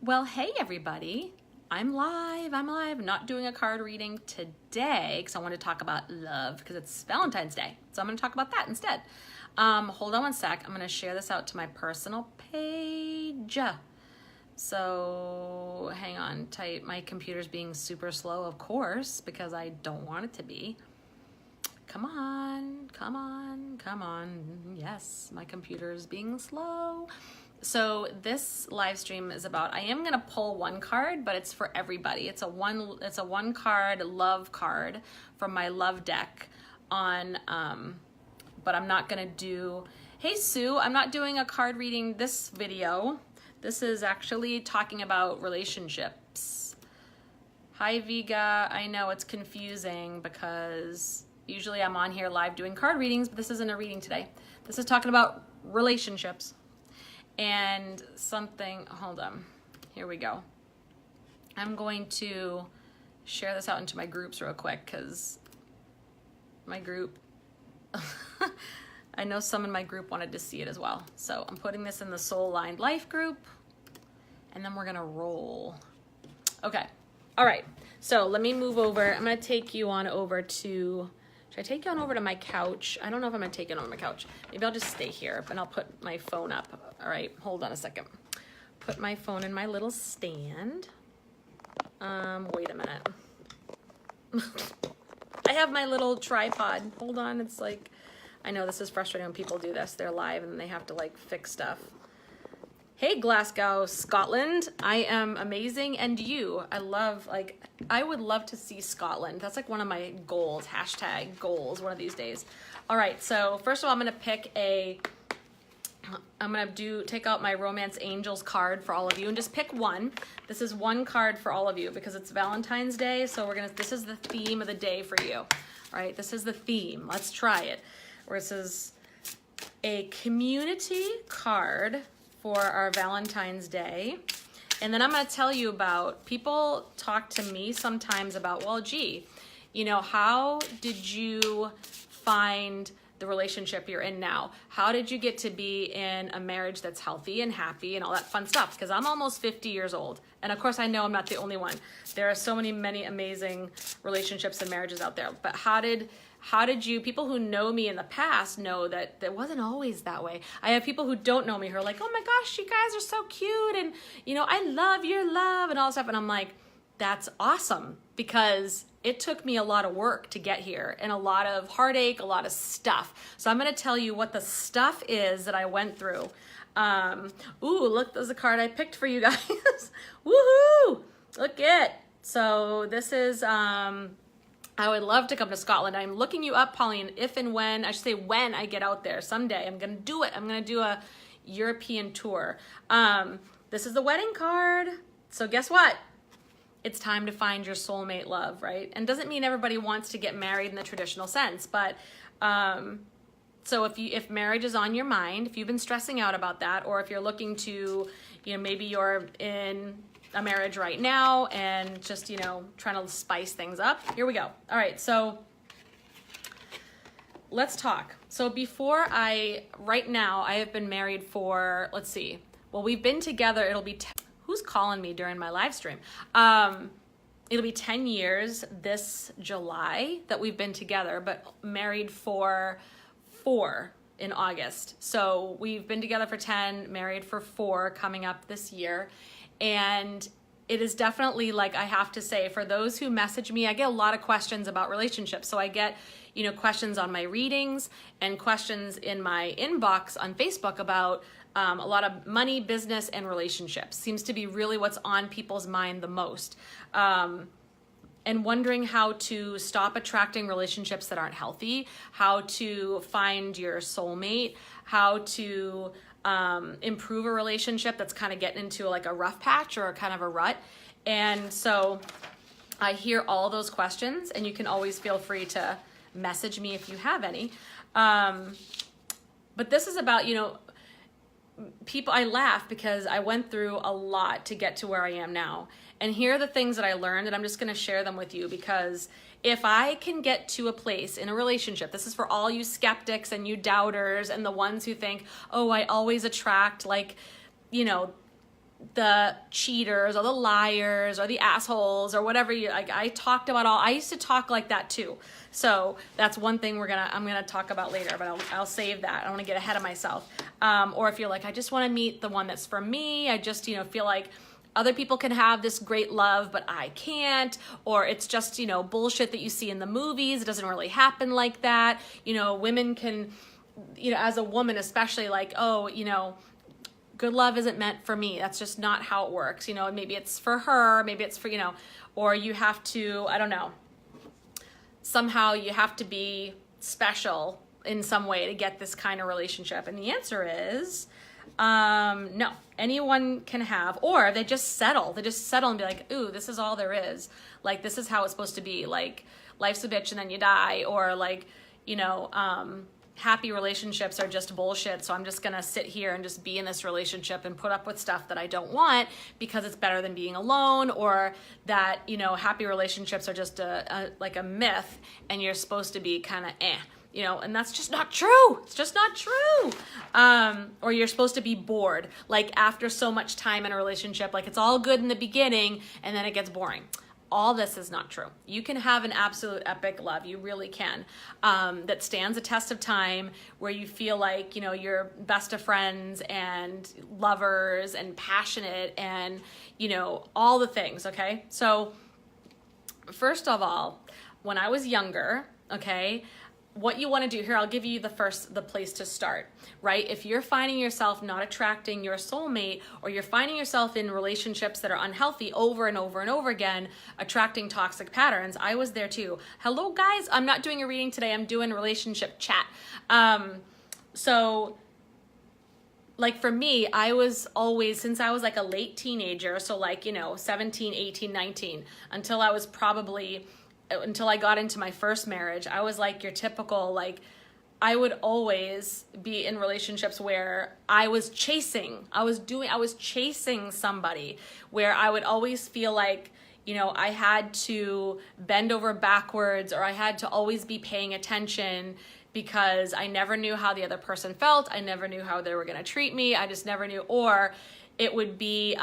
Well, hey everybody. I'm live. Not doing a card reading today because I want to talk about love because it's Valentine's Day. So I'm going to talk about that instead. Hold on one sec. I'm going to share this out to my personal page. So hang on tight. My computer's being super slow, of course, because I don't want it to be. Come on. Yes, my computer's being slow. So this live stream is about, I am gonna pull one card, but it's for everybody. It's a one card love card from my love deck on, but I'm not gonna do, hey Sue, I'm not doing a card reading this video. This is actually talking about relationships. Hi Viga, I know it's confusing because usually I'm on here live doing card readings, but this isn't a reading today. This is talking about relationships. And something, hold on, here we go. I'm going to share this out into my groups real quick because my group, I know some in my group wanted to see it as well. So I'm putting this in the Soul Aligned Life group and then we're gonna roll. Okay, all right, so let me move over. I'm gonna take you on over to, should I take you on over to my couch? I don't know if I'm gonna take it on my couch. Maybe I'll just stay here and I'll put my phone up. All right, hold on a second. Put my phone in my little stand. Wait a minute. I have my little tripod. Hold on, it's like, I know this is frustrating when people do this. They're live and they have to like fix stuff. Hey Glasgow, Scotland. I am amazing, and you. I would love to see Scotland. That's like one of my goals, hashtag goals, one of these days. All right, so first of all, I'm gonna take out my Romance Angels card for all of you and just pick one. This is one card for all of you because it's Valentine's Day, so this is the theme of the day for you. All right, this is the theme. Let's try it. This is a community card for our Valentine's Day. And then I'm gonna tell you about, people talk to me sometimes about, well, gee, you know, how did you find the relationship you're in now? How did you get to be in a marriage that's healthy and happy and all that fun stuff? Because I'm almost 50 years old. And of course I know I'm not the only one. There are many amazing relationships and marriages out there. But how did you, people who know me in the past know that it wasn't always that way. I have people who don't know me who are like, oh my gosh, you guys are so cute. And you know, I love your love and all this stuff. And I'm like, that's awesome, because it took me a lot of work to get here and a lot of heartache, a lot of stuff. So I'm gonna tell you what the stuff is that I went through. Ooh, look, there's a card I picked for you guys. Woohoo! Look it. So this is, I would love to come to Scotland. I'm looking you up, Pauline, if and when, I should say when I get out there someday. I'm gonna do it. I'm gonna do a European tour. This is the wedding card. So guess what? It's time to find your soulmate love, right? And doesn't mean everybody wants to get married in the traditional sense, but so if marriage is on your mind, if you've been stressing out about that, or if you're looking to, you know, maybe you're in a marriage right now and just, you know, trying to spice things up, here we go. All right, so let's talk. So right now I have been married for, let's see, well, we've been together, it'll be, who's calling me during my live stream? It'll be 10 years this July that we've been together, but married for 4 in August. So we've been together for 10, married for 4 coming up this year. And it is definitely, like, I have to say, for those who message me, I get a lot of questions about relationships. So I get, you know, questions on my readings and questions in my inbox on Facebook about a lot of money, business, and relationships. Seems to be really what's on people's mind the most. And wondering how to stop attracting relationships that aren't healthy, how to find your soulmate, how to improve a relationship that's kind of getting into like a rough patch or a kind of a rut. And so I hear all those questions, and you can always feel free to message me if you have any. But this is about, you know, people, I laugh because I went through a lot to get to where I am now. And here are the things that I learned, and I'm just gonna share them with you, because if I can get to a place in a relationship, this is for all you skeptics and you doubters and the ones who think, oh, I always attract, like, you know, the cheaters or the liars or the assholes or whatever you like. I talked about I used to talk like that too. So that's one thing I'm gonna talk about later, but I'll save that. I don't want to get ahead of myself. Or if you're like, I just want to meet the one that's for me. I just, feel like other people can have this great love, but I can't, or it's just, bullshit that you see in the movies. It doesn't really happen like that. Women can, as a woman, especially like, good love isn't meant for me. That's just not how it works. Maybe it's for her, maybe it's for, or you have to, I don't know, somehow you have to be special in some way to get this kind of relationship. And the answer is, no, anyone can have, or they just settle and be like, ooh, this is all there is. Like, this is how it's supposed to be. Like, life's a bitch and then you die. Or like, happy relationships are just bullshit. So I'm just going to sit here and just be in this relationship and put up with stuff that I don't want because it's better than being alone, or that, happy relationships are just like a myth and you're supposed to be kind of and that's just not true. It's just not true. Or you're supposed to be bored, like after so much time in a relationship, like it's all good in the beginning and then it gets boring. All this is not true. You can have an absolute epic love. You really can. That stands a test of time, where you feel like, you're best of friends and lovers and passionate and, all the things. Okay. So first of all, when I was younger, okay, what you want to do here, I'll give you the place to start, right? If you're finding yourself not attracting your soulmate, or you're finding yourself in relationships that are unhealthy over and over and over again, attracting toxic patterns. I was there too. Hello guys, I'm not doing a reading today. I'm doing relationship chat. So like for me, I was always, since I was like a late teenager, so like, 17, 18, 19, until I got into my first marriage, I was like your typical, like, I would always be in relationships where I was chasing somebody, where I would always feel like, I had to bend over backwards, or I had to always be paying attention, because I never knew how the other person felt. I never knew how they were going to treat me. I just never knew. Or it would be,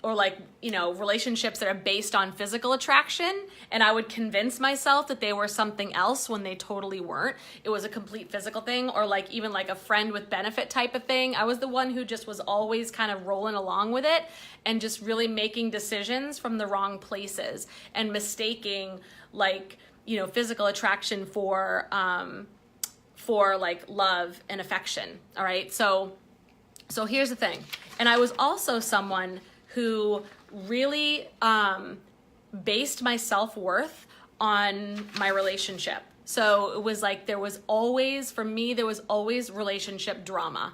or like, relationships that are based on physical attraction. And I would convince myself that they were something else when they totally weren't. It was a complete physical thing, or like even like a friend with benefit type of thing. I was the one who just was always kind of rolling along with it and just really making decisions from the wrong places and mistaking like, physical attraction for like love and affection. All right. So here's the thing. And I was also someone who really based my self-worth on my relationship. So it was like for me, there was always relationship drama.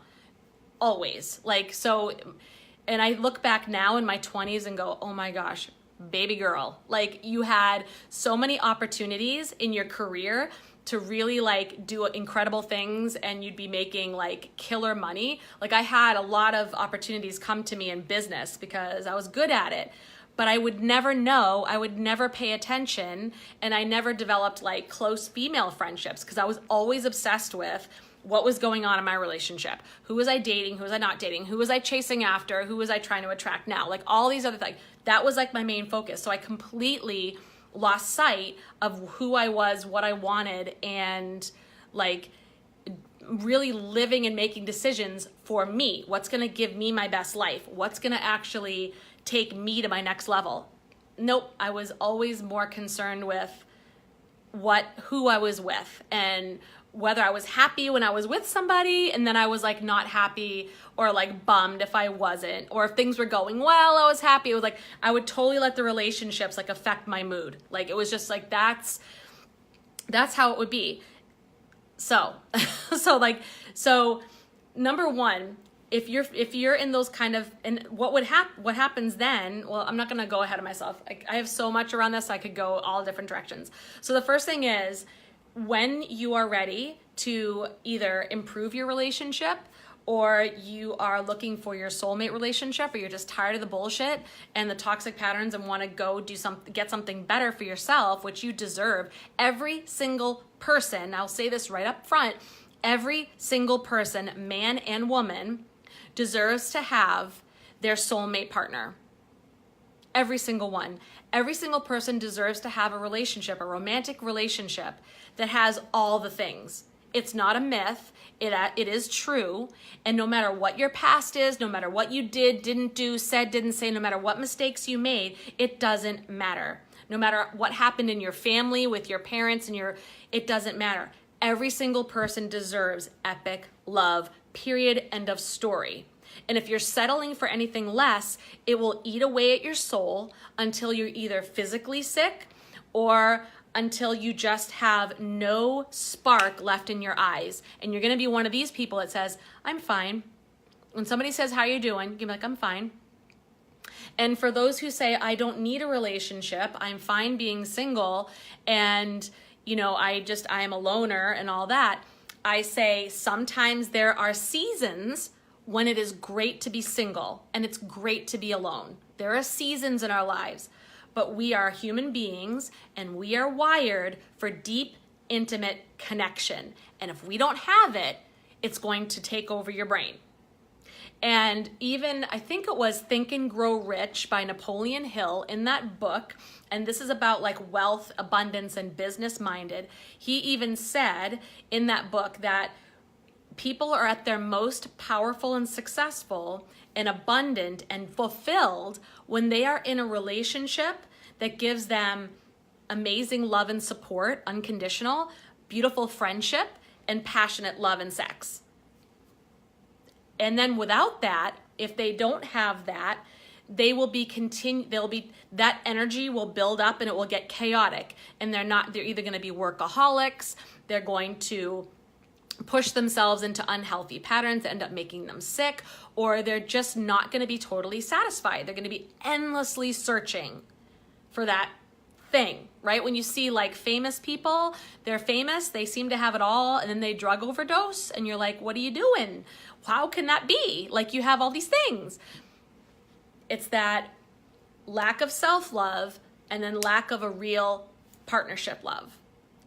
Always. Like, so, and I look back now in my 20s and go, oh my gosh, baby girl, like you had so many opportunities in your career to really like do incredible things, and you'd be making like killer money. Like I had a lot of opportunities come to me in business because I was good at it, but I would never know, I would never pay attention, and I never developed like close female friendships because I was always obsessed with what was going on in my relationship. Who was I dating? Who was I not dating? Who was I chasing after? Who was I trying to attract now? Like all these other things. That was like my main focus. So I completely lost sight of who I was, what I wanted, and like really living and making decisions for me. What's going to give me my best life? What's going to actually take me to my next level? Nope. I was always more concerned with who I was with, and whether I was happy when I was with somebody, and then I was like not happy or like bummed if I wasn't, or if things were going well, I was happy. It was like, I would totally let the relationships like affect my mood. Like it was just like, that's how it would be. So number one, if you're in those kind of, and what happens then, well, I'm not going to go ahead of myself. I have so much around this. I could go all different directions. So the first thing is, when you are ready to either improve your relationship, or you are looking for your soulmate relationship, or you're just tired of the bullshit and the toxic patterns and want to go get something better for yourself, which you deserve. Every single person, I'll say this right up front, Every single person, man and woman, deserves to have their soulmate partner. Every single one. Every single person deserves to have a relationship, a romantic relationship that has all the things. It's not a myth. It is true. And no matter what your past is, no matter what you did, didn't do, said, didn't say, no matter what mistakes you made, it doesn't matter. No matter what happened in your family, with your parents, it doesn't matter. Every single person deserves epic love, period, end of story. And if you're settling for anything less, it will eat away at your soul until you're either physically sick or until you just have no spark left in your eyes. And you're going to be one of these people that says, I'm fine. When somebody says, how you doing? You can be like, I'm fine. And for those who say, I don't need a relationship, I'm fine being single, and I am a loner and all that, I say sometimes there are seasons when it is great to be single and it's great to be alone. There are seasons in our lives, but we are human beings and we are wired for deep, intimate connection. And if we don't have it, it's going to take over your brain. And even, I think it was Think and Grow Rich by Napoleon Hill, in that book, and this is about like wealth, abundance, and business minded, he even said in that book that people are at their most powerful and successful and abundant and fulfilled when they are in a relationship that gives them amazing love and support, unconditional, beautiful friendship, and passionate love and sex. And then without that, if they don't have that, that energy will build up and it will get chaotic. And they're either going to be workaholics, they're going to push themselves into unhealthy patterns that end up making them sick, or they're just not going to be totally satisfied. They're going to be endlessly searching for that thing, right? When you see like famous people, they're famous, they seem to have it all, and then they drug overdose, and you're like, what are you doing? How can that be? Like, you have all these things. It's that lack of self-love and then lack of a real partnership love.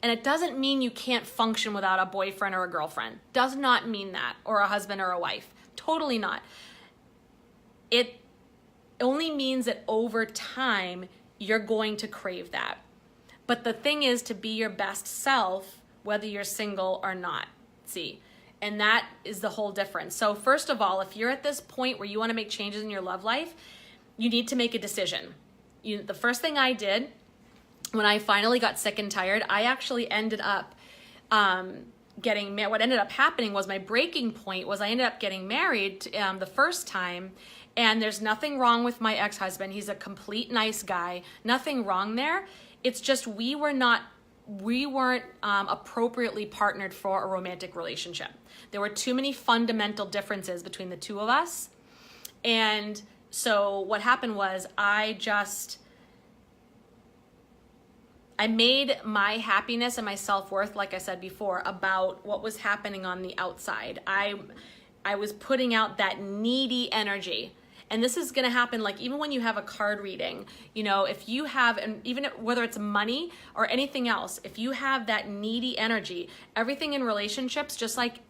And it doesn't mean you can't function without a boyfriend or a girlfriend. Does not mean that, or a husband or a wife. Totally not. It only means that over time, you're going to crave that. But the thing is to be your best self, whether you're single or not. See? And that is the whole difference. So first of all, if you're at this point where you want to make changes in your love life, you need to make a decision. The first thing I did when I finally got sick and tired, I actually ended up getting married. What ended up happening was my breaking point was I ended up getting married the first time. And there's nothing wrong with my ex-husband. He's a complete nice guy. Nothing wrong there. It's just we weren't appropriately partnered for a romantic relationship. There were too many fundamental differences between the two of us. And so what happened was I made my happiness and my self-worth, like I said before, about what was happening on the outside. I was putting out that needy energy. And this is going to happen like even when you have a card reading, if you have, and even whether it's money or anything else, if you have that needy energy, everything in relationships, just like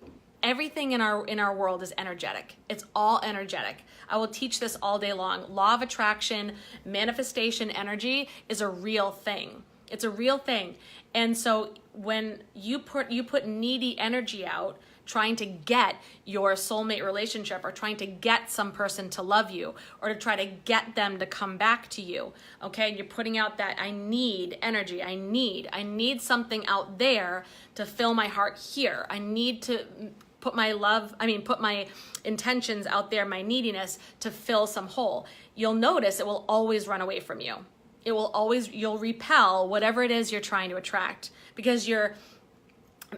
everything in our world is energetic. It's all energetic. I will teach this all day long. Law of attraction, manifestation energy is a real thing. It's a real thing. And so when you put needy energy out, trying to get your soulmate relationship or trying to get some person to love you or to try to get them to come back to you, okay? And you're putting out that I need energy. I need something out there to fill my heart here. I need to put my intentions out there, my neediness to fill some hole. You'll notice it will always run away from you. You'll repel whatever it is you're trying to attract because you're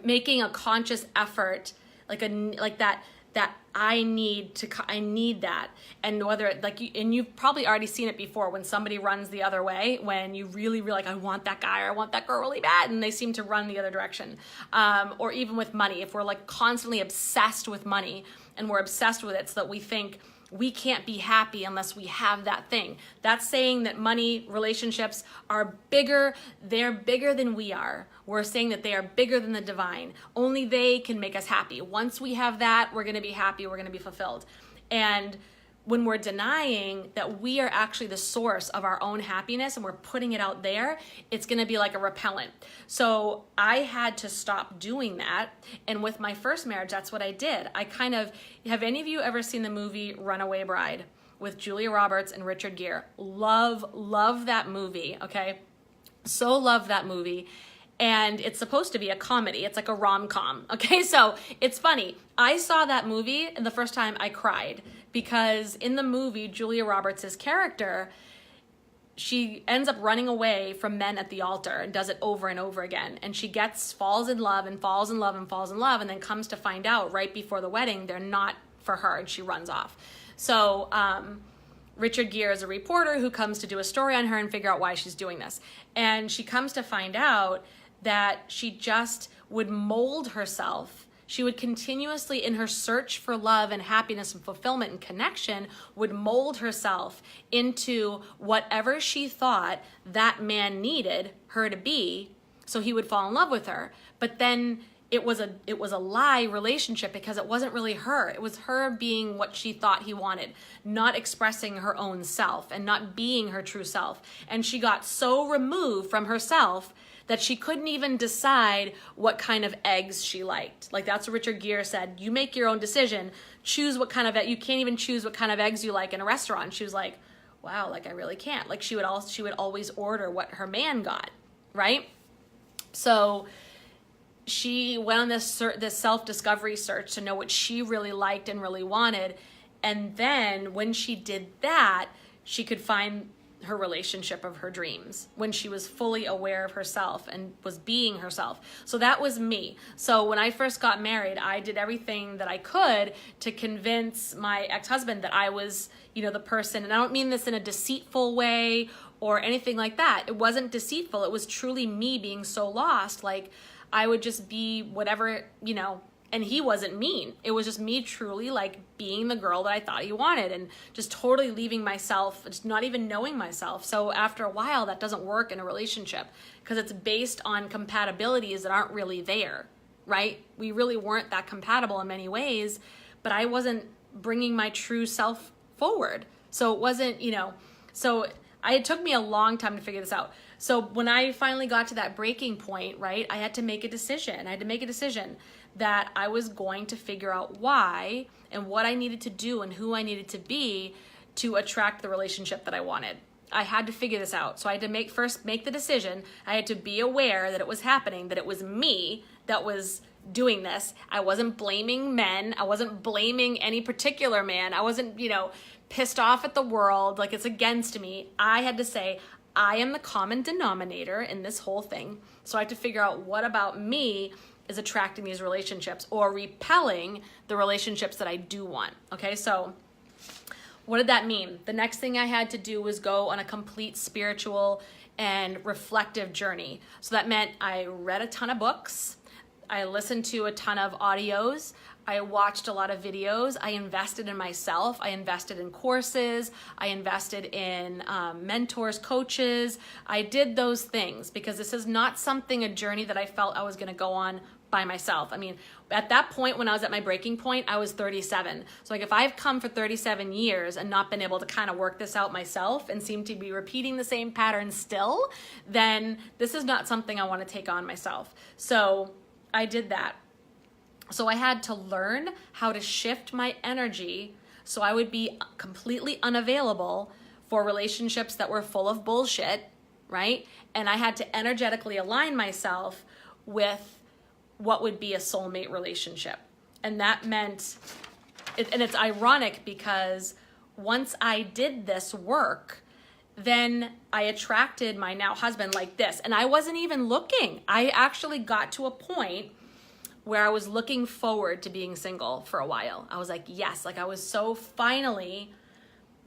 making a conscious effort, like that I need that. And whether and you've probably already seen it before when somebody runs the other way, when you really like, I want that guy or I want that girl really bad, and they seem to run the other direction. Or even with money, if we're like constantly obsessed with money and we're obsessed with it so that we think we can't be happy unless we have that thing. That's saying that money, relationships are bigger. They're bigger than we are. We're saying that they are bigger than the divine. Only they can make us happy. Once we have that, we're going to be happy. We're going to be fulfilled. And when we're denying that we are actually the source of our own happiness and we're putting it out there, it's going to be like a repellent. So I had to stop doing that. And with my first marriage, that's what I did. Have any of you ever seen the movie Runaway Bride with Julia Roberts and Richard Gere? Love that movie, okay? So love that movie. And it's supposed to be a comedy. It's like a rom-com, okay? So it's funny. I saw that movie, and the first time I cried because in the movie, Julia Roberts' character, she ends up running away from men at the altar and does it over and over again. And she falls in love and falls in love and falls in love and then comes to find out right before the wedding, they're not for her, and she runs off. So Richard Gere is a reporter who comes to do a story on her and figure out why she's doing this. And she comes to find out that she just would mold herself. She would continuously, in her search for love and happiness and fulfillment and connection, would mold herself into whatever she thought that man needed her to be, so he would fall in love with her. But then it was a lie relationship because it wasn't really her. It was her being what she thought he wanted, not expressing her own self and not being her true self. And she got so removed from herself that she couldn't even decide what kind of eggs she liked. Like, that's what Richard Gere said. You make your own decision. Choose what kind of, you can't even choose what kind of eggs you like in a restaurant. She was like, wow, like I really can't. Like she would always order what her man got, right? So she went on this self-discovery search to know what she really liked and really wanted. And then when she did that, she could find her relationship of her dreams when she was fully aware of herself and was being herself. So that was me. So when I first got married, I did everything that I could to convince my ex-husband that I was, the person. And I don't mean this in a deceitful way or anything like that. It wasn't deceitful. It was truly me being so lost. Like, I would just be whatever, and he wasn't mean. It was just me truly like being the girl that I thought he wanted and just totally leaving myself, just not even knowing myself. So after a while, that doesn't work in a relationship because it's based on compatibilities that aren't really there, right? We really weren't that compatible in many ways, but I wasn't bringing my true self forward. So it wasn't, it took me a long time to figure this out. So when I finally got to that breaking point, right, I had to make a decision. I had to make a decision that I was going to figure out why and what I needed to do and who I needed to be to attract the relationship that I wanted. I had to figure this out. So I had to make the decision. I had to be aware that it was happening, that it was me that was doing this. I wasn't blaming men. I wasn't blaming any particular man. I wasn't, pissed off at the world like it's against me. I had to say, I am the common denominator in this whole thing. So I had to figure out what about me is attracting these relationships or repelling the relationships that I do want. Okay, so what did that mean? The next thing I had to do was go on a complete spiritual and reflective journey. So that meant I read a ton of books. I listened to a ton of audios. I watched a lot of videos. I invested in myself. I invested in courses. I invested in mentors, coaches. I did those things because this is not a journey that I felt I was going to go on by myself. I mean, at that point when I was at my breaking point, I was 37. So like if I've come for 37 years and not been able to kind of work this out myself and seem to be repeating the same pattern still, then this is not something I want to take on myself. So I did that. So I had to learn how to shift my energy so I would be completely unavailable for relationships that were full of bullshit, right? And I had to energetically align myself with what would be a soulmate relationship. And that meant, and it's ironic because once I did this work, then I attracted my now husband like this. And I wasn't even looking. I actually got to a point where I was looking forward to being single for a while. I was like, yes, like I was so finally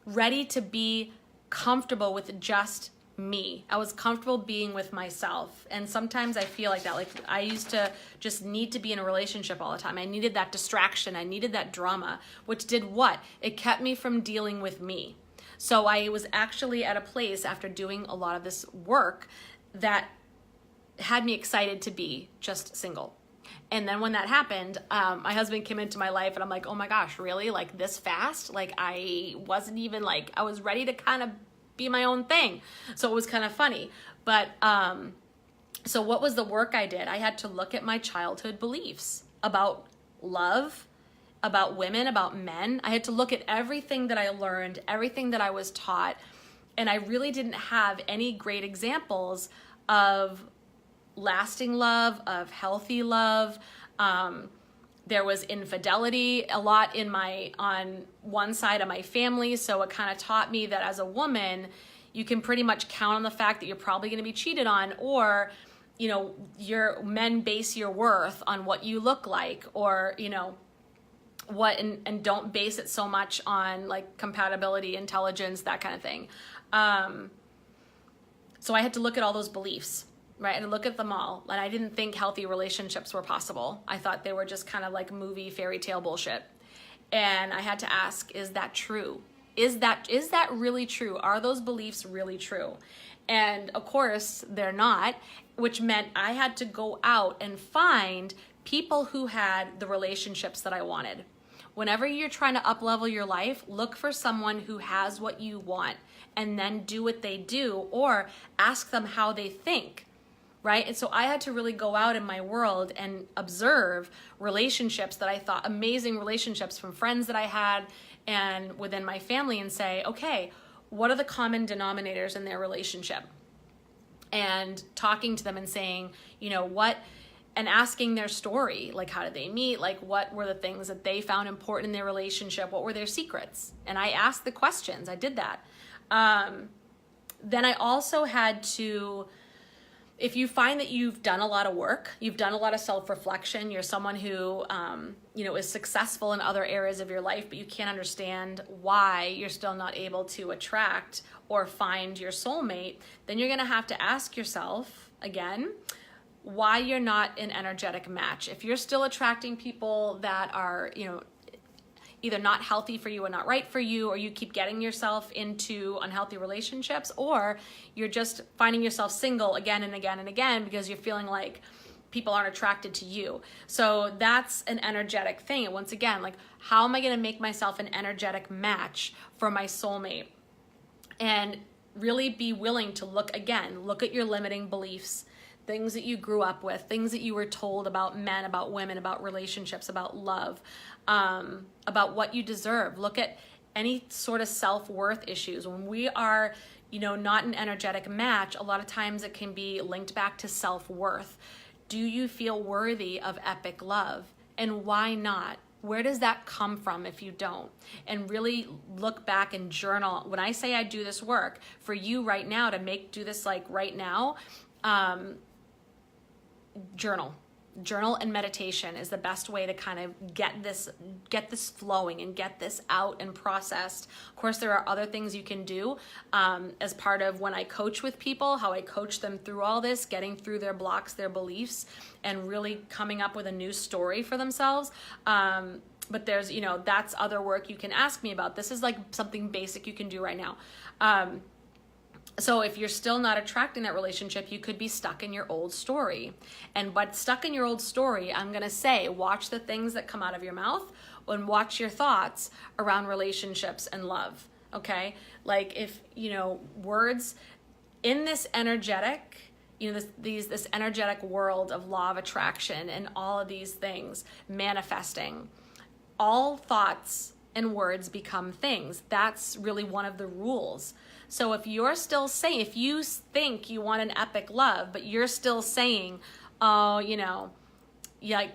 ready to be comfortable with just me. I was comfortable being with myself. And sometimes I feel like that. Like I used to just need to be in a relationship all the time. I needed that distraction. I needed that drama, which did what? It kept me from dealing with me. So I was actually at a place after doing a lot of this work that had me excited to be just single. And then when that happened, my husband came into my life and I'm like, oh my gosh, really? Like this fast? Like I wasn't even like, I was ready to kind of be my own thing. So it was kind of funny. But so what was the work I did? I had to look at my childhood beliefs about love, about women, about men. I had to look at everything that I learned, everything that I was taught. And I really didn't have any great examples of lasting love, of healthy love. There was infidelity a lot on one side of my family. So it kind of taught me that as a woman, you can pretty much count on the fact that you're probably going to be cheated on, or, you know, your men base your worth on what you look like, or, you know, and don't base it so much on like compatibility, intelligence, that kind of thing. So I had to look at all those beliefs. Right, and look at them all. And I didn't think healthy relationships were possible. I thought they were just kind of like movie fairy tale bullshit. And I had to ask, is that true? Is that really true? Are those beliefs really true? And of course, they're not, which meant I had to go out and find people who had the relationships that I wanted. Whenever you're trying to up-level your life, look for someone who has what you want and then do what they do, or ask them how they think. Right? And so I had to really go out in my world and observe relationships that I thought, amazing relationships from friends that I had and within my family, and say, okay, what are the common denominators in their relationship? And talking to them and saying, you know, and asking their story, like how did they meet? Like what were the things that they found important in their relationship? What were their secrets? And I asked the questions. I did that. Then I also had to, if you find that you've done a lot of work, you've done a lot of self-reflection, you're someone who, you know, is successful in other areas of your life, but you can't understand why you're still not able to attract or find your soulmate, then you're going to have to ask yourself again, why you're not an energetic match. If you're still attracting people that are, you know, either not healthy for you or not right for you, or you keep getting yourself into unhealthy relationships, or you're just finding yourself single again and again and again because you're feeling like people aren't attracted to you. So that's an energetic thing. And once again, like, how am I going to make myself an energetic match for my soulmate? And really be willing to look at your limiting beliefs, things that you grew up with, things that you were told about men, about women, about relationships, about love, about what you deserve. Look at any sort of self-worth issues. When we are, you know, not an energetic match, a lot of times it can be linked back to self-worth. Do you feel worthy of epic love? And why not? Where does that come from if you don't? And really look back and journal. When I say I do this work, for you right now to do this like right now, journal and meditation is the best way to kind of get this flowing and get this out and processed. Of course, there are other things you can do as part of when I coach with people, how I coach them through all this, getting through their blocks, their beliefs, and really coming up with a new story for themselves. But there's, you know, that's other work you can ask me about. This is like something basic you can do right now. So if you're still not attracting that relationship, you could be stuck in your old story. But stuck in your old story, I'm going to say, watch the things that come out of your mouth and watch your thoughts around relationships and love. Okay? Like if, you know, words in this energetic, you know, this energetic world of law of attraction and all of these things manifesting, all thoughts and words become things. That's really one of the rules. So if you're still saying, if you think you want an epic love, but you're still saying, oh, you know, like,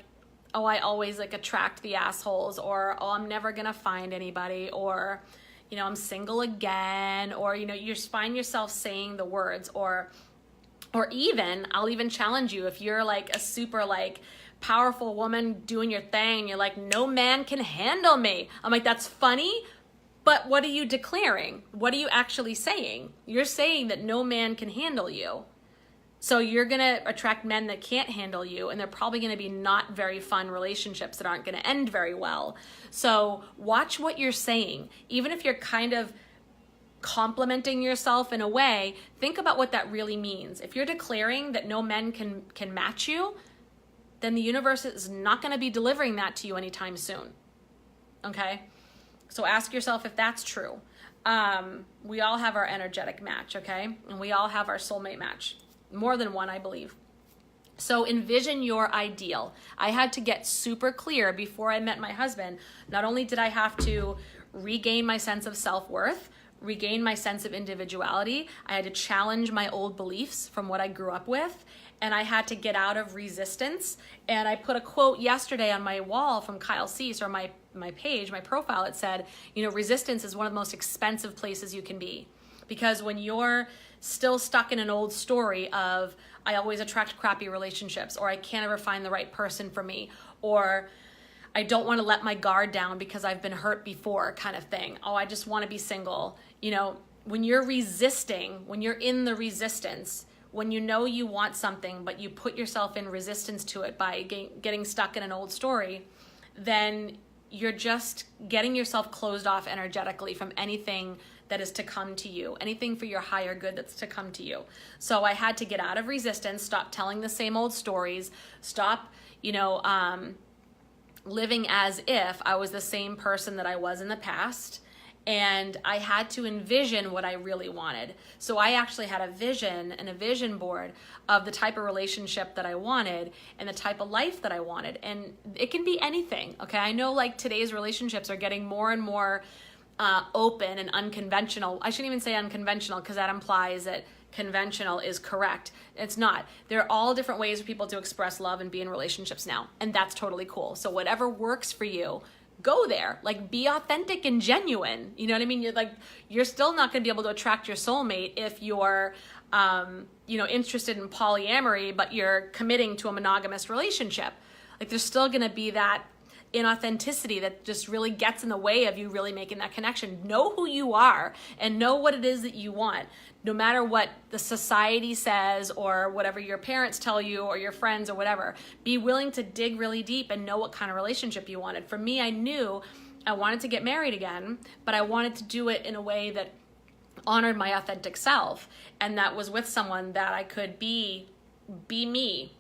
oh, I always like attract the assholes, or, oh, I'm never going to find anybody, or, you know, I'm single again, or, you know, you find yourself saying the words, or even, I'll even challenge you, if you're like a super like powerful woman doing your thing, you're like, no man can handle me. I'm like, that's funny, But what are you declaring? What are you actually saying? You're saying that no man can handle you. So you're going to attract men that can't handle you, and they're probably going to be not very fun relationships that aren't going to end very well. So watch what you're saying. Even if you're kind of complimenting yourself in a way, think about what that really means. If you're declaring that no men can match you, then the universe is not going to be delivering that to you anytime soon. Okay? So ask yourself if that's true. We all have our energetic match, okay? And we all have our soulmate match. More than one, I believe. So envision your ideal. I had to get super clear before I met my husband. Not only did I have to regain my sense of self-worth, regain my sense of individuality, I had to challenge my old beliefs from what I grew up with, and I had to get out of resistance. And I put a quote yesterday on my wall from Kyle Cease, or my page, my profile. It said, resistance is one of the most expensive places you can be. Because when you're still stuck in an old story of, I always attract crappy relationships, or I can't ever find the right person for me, or I don't want to let my guard down because I've been hurt before kind of thing. Oh, I just want to be single. When you're resisting, when you're in the resistance, when you know you want something, but you put yourself in resistance to it by getting stuck in an old story, then you're just getting yourself closed off energetically from anything that is to come to you, anything for your higher good that's to come to you. So I had to get out of resistance, stop telling the same old stories, stop, living as if I was the same person that I was in the past. And I had to envision what I really wanted. So I actually had a vision and a vision board of the type of relationship that I wanted and the type of life that I wanted. And it can be anything, okay? I know today's relationships are getting more and more open and unconventional. I shouldn't even say unconventional because that implies that conventional is correct. It's not. There are all different ways for people to express love and be in relationships now. And that's totally cool. So whatever works for you, go there. Be authentic and genuine. You know what I mean? You're still not going to be able to attract your soulmate if you're, interested in polyamory, but you're committing to a monogamous relationship. There's still going to be that inauthenticity that just really gets in the way of you really making that connection. Know who you are and know what it is that you want. No matter what the society says or whatever your parents tell you or your friends or whatever, be willing to dig really deep and know what kind of relationship you wanted. For me, I knew I wanted to get married again, but I wanted to do it in a way that honored my authentic self, and that was with someone that I could be me,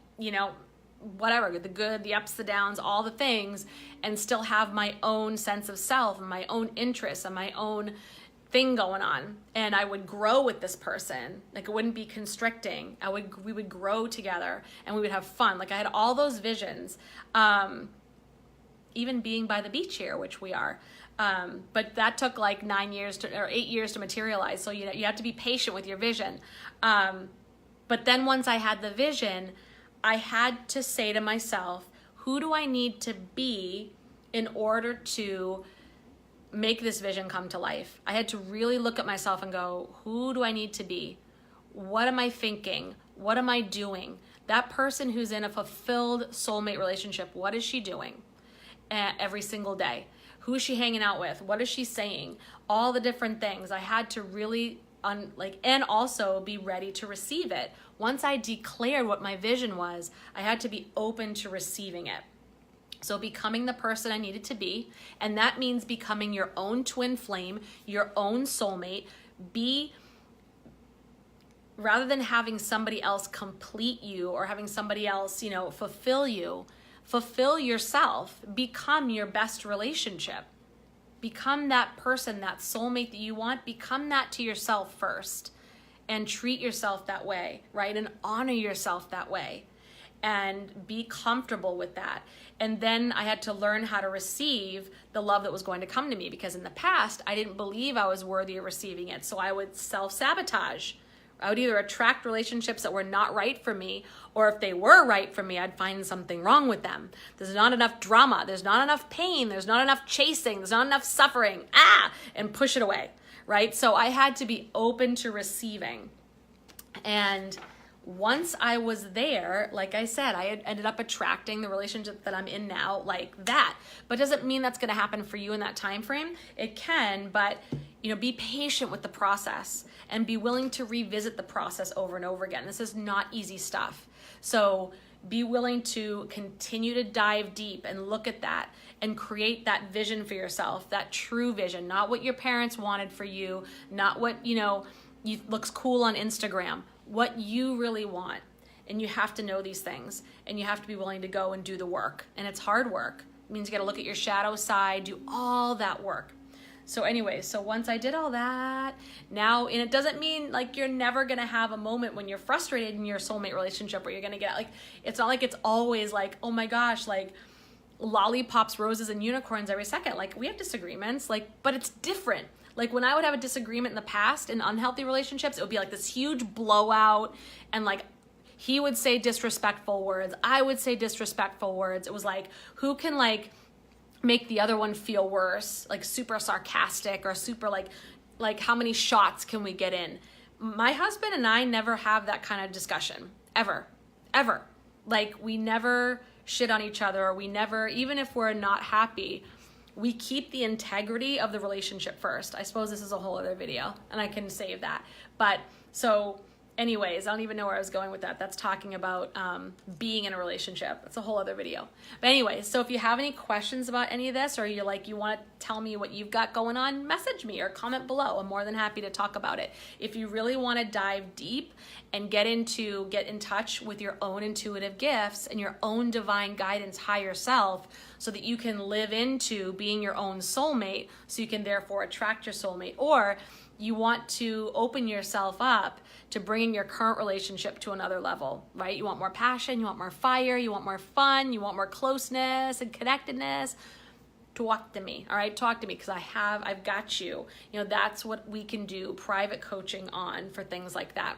whatever, the good, the ups, the downs, all the things, and still have my own sense of self and my own interests and my own thing going on. And I would grow with this person. It wouldn't be constricting. We would grow together and we would have fun. I had all those visions, even being by the beach here, which we are. But that took 9 years or 8 years to materialize. So you have to be patient with your vision. But then once I had the vision, I had to say to myself, who do I need to be in order to make this vision come to life? I had to really look at myself and go, who do I need to be? What am I thinking? What am I doing? That person who's in a fulfilled soulmate relationship, what is she doing every single day? Who is she hanging out with? What is she saying? All the different things. I had to really and also be ready to receive it. Once I declared what my vision was, I had to be open to receiving it. So becoming the person I needed to be, and that means becoming your own twin flame, your own soulmate. Rather than having somebody else complete you or having somebody else, fulfill you, fulfill yourself. Become your best relationship. Become that person, that soulmate that you want. Become that to yourself first and treat yourself that way, right? And honor yourself that way and be comfortable with that. And then I had to learn how to receive the love that was going to come to me, because in the past, I didn't believe I was worthy of receiving it. So I would self-sabotage. I would either attract relationships that were not right for me, or if they were right for me, I'd find something wrong with them. There's not enough drama. There's not enough pain. There's not enough chasing. There's not enough suffering. And push it away, right? So I had to be open to receiving. And once I was there, like I said, I had ended up attracting the relationship that I'm in now like that. But doesn't mean that's going to happen for you in that time frame. It can, but be patient with the process and be willing to revisit the process over and over again. This is not easy stuff. So be willing to continue to dive deep and look at that and create that vision for yourself, that true vision, not what your parents wanted for you, not what, looks cool on Instagram, what you really want. And you have to know these things, and you have to be willing to go and do the work. And it's hard work. It means you got to look at your shadow side, do all that work. So anyway, so once I did all that, now, and it doesn't mean like you're never going to have a moment when you're frustrated in your soulmate relationship where you're going to get like, it's not like it's always like, oh my gosh, like lollipops, roses, and unicorns every second. Like we have disagreements, but it's different. Like when I would have a disagreement in the past in unhealthy relationships, it would be like this huge blowout, and like he would say disrespectful words, I would say disrespectful words. It was like, who can like make the other one feel worse, like super sarcastic or super like how many shots can we get in? My husband and I never have that kind of discussion, ever. Like we never shit on each other, or we never, even if we're not happy, we keep the integrity of the relationship first. I suppose this is a whole other video and I can save that. But so anyways, I don't even know where I was going with that. That's talking about being in a relationship. That's a whole other video. But anyways, so if you have any questions about any of this, or you want to tell me what you've got going on, message me or comment below. I'm more than happy to talk about it. If you really want to dive deep and get in touch with your own intuitive gifts and your own divine guidance, higher self, so that you can live into being your own soulmate, so you can therefore attract your soulmate, or you want to open yourself up to bringing your current relationship to another level, right? You want more passion, you want more fire, you want more fun, you want more closeness and connectedness. Talk to me, all right? Talk to me, because I've got you. That's what we can do private coaching on for things like that.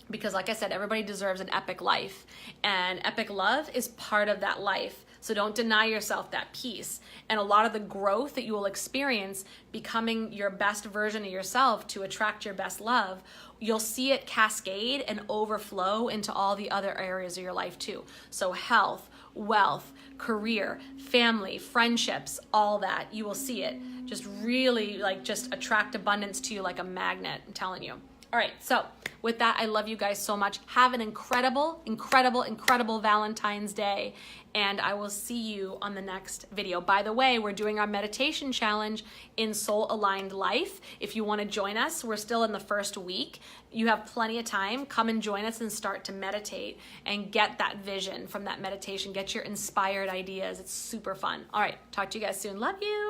Because like I said, everybody deserves an epic life, and epic love is part of that life. So don't deny yourself that peace. And a lot of the growth that you will experience becoming your best version of yourself to attract your best love, you'll see it cascade and overflow into all the other areas of your life too. So health, wealth, career, family, friendships, all that, you will see it just really just attract abundance to you like a magnet, I'm telling you. All right, so with that, I love you guys so much. Have an incredible, incredible, incredible Valentine's Day, and I will see you on the next video. By the way, we're doing our meditation challenge in Soul Aligned Life. If you want to join us, we're still in the first week. You have plenty of time. Come and join us and start to meditate and get that vision from that meditation. Get your inspired ideas. It's super fun. All right, talk to you guys soon. Love you.